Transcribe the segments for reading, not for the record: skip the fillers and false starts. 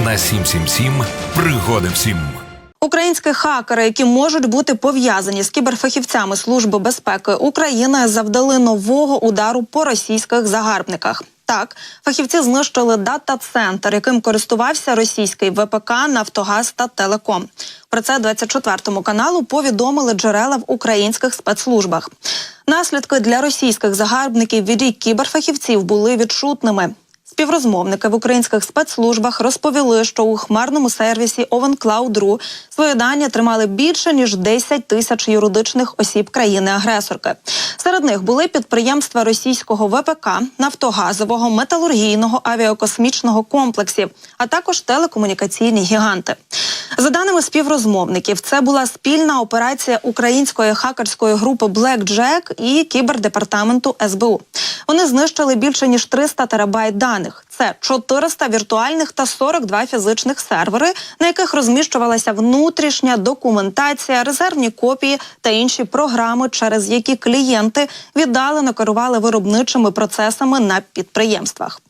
на 777 пригоди всім. Українські хакери, які можуть бути пов'язані з кіберфахівцями Служби безпеки України, завдали нового удару по російських загарбниках. Так, фахівці знищили дата-центр, яким користувався російський ВПК «Нафтогаз» та «Телеком». Про це 24-му каналу повідомили джерела в українських спецслужбах. Наслідки для російських загарбників від дій кіберфахівців були відчутними. Співрозмовники в українських спецслужбах розповіли, що у хмарному сервісі OvenCloud.ru свої дані тримали більше, ніж 10 тисяч юридичних осіб країни-агресорки. Серед них були підприємства російського ВПК, нафтогазового, металургійного, авіакосмічного комплексів, а також телекомунікаційні гіганти. За даними співрозмовників, це була спільна операція української хакерської групи BlackJack і кібердепартаменту СБУ. Вони знищили більше, ніж 300 терабайт даних. Це 400 віртуальних та 42 фізичних сервери, на яких розміщувалася внутрішня документація, резервні копії та інші програми, через які клієнти віддалено керували виробничими процесами на підприємствах.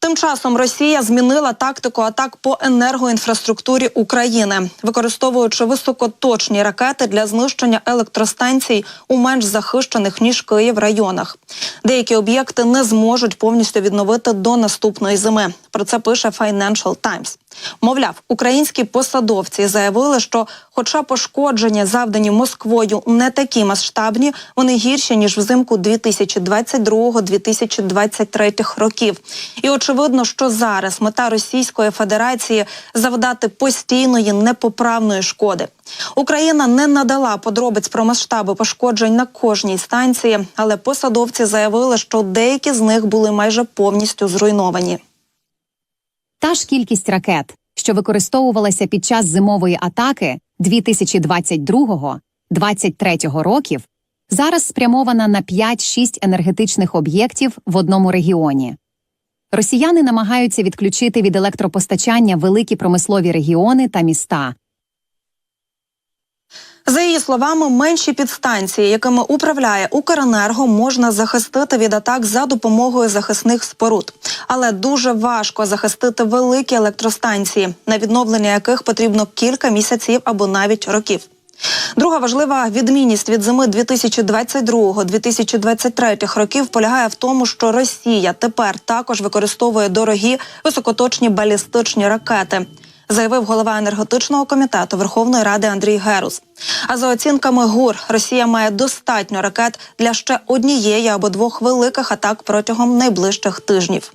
Тим часом Росія змінила тактику атак по енергоінфраструктурі України, використовуючи високоточні ракети для знищення електростанцій у менш захищених, ніж Київ, районах. Деякі об'єкти не зможуть повністю відновити до наступної зими. Про це пише Financial Times. Мовляв, українські посадовці заявили, що хоча пошкодження, завдані Москвою, не такі масштабні, вони гірші, ніж взимку 2022-2023 років. І очевидно, що зараз мета Російської Федерації – завдати постійної непоправної шкоди. Україна не надала подробиць про масштаби пошкоджень на кожній станції, але посадовці заявили, що деякі з них були майже повністю зруйновані. Та ж кількість ракет, що використовувалася під час зимової атаки 2022-2023 років, зараз спрямована на 5-6 енергетичних об'єктів в одному регіоні. Росіяни намагаються відключити від електропостачання великі промислові регіони та міста. За її словами, менші підстанції, якими управляє Укренерго, можна захистити від атак за допомогою захисних споруд. Але дуже важко захистити великі електростанції, на відновлення яких потрібно кілька місяців або навіть років. Друга важлива відмінність від зими 2022-2023 років полягає в тому, що Росія тепер також використовує дорогі високоточні балістичні ракети, заявив голова енергетичного комітету Верховної Ради Андрій Герус. А за оцінками ГУР, Росія має достатньо ракет для ще однієї або двох великих атак протягом найближчих тижнів.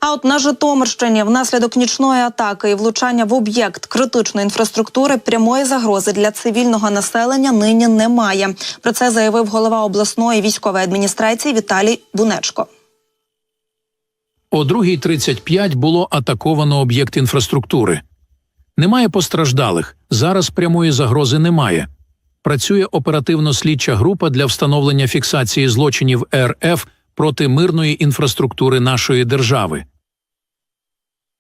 А от на Житомирщині внаслідок нічної атаки і влучання в об'єкт критичної інфраструктури прямої загрози для цивільного населення нині немає. Про це заявив голова обласної військової адміністрації Віталій Бунечко. О 2:35 було атаковано об'єкт інфраструктури. Немає постраждалих, зараз прямої загрози немає. Працює оперативно-слідча група для встановлення фіксації злочинів РФ проти мирної інфраструктури нашої держави.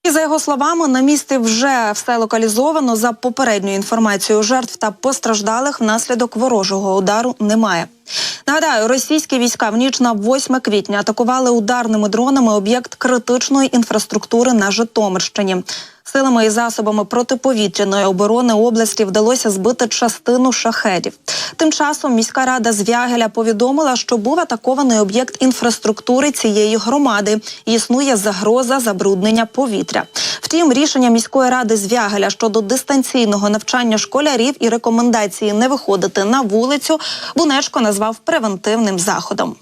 І за його словами, на місці вже все локалізовано. За попередньою інформацією, жертв та постраждалих внаслідок ворожого удару немає. Нагадаю, російські війська в ніч на 8 квітня атакували ударними дронами об'єкт критичної інфраструктури на Житомирщині. Силами і засобами протиповітряної оборони області вдалося збити частину шахедів. Тим часом міська рада Звягеля повідомила, що був атакований об'єкт інфраструктури цієї громади і існує загроза забруднення повітря. Втім, рішення міської ради Звягеля щодо дистанційного навчання школярів і рекомендації не виходити на вулицю Бунечко назвав превентивним заходом.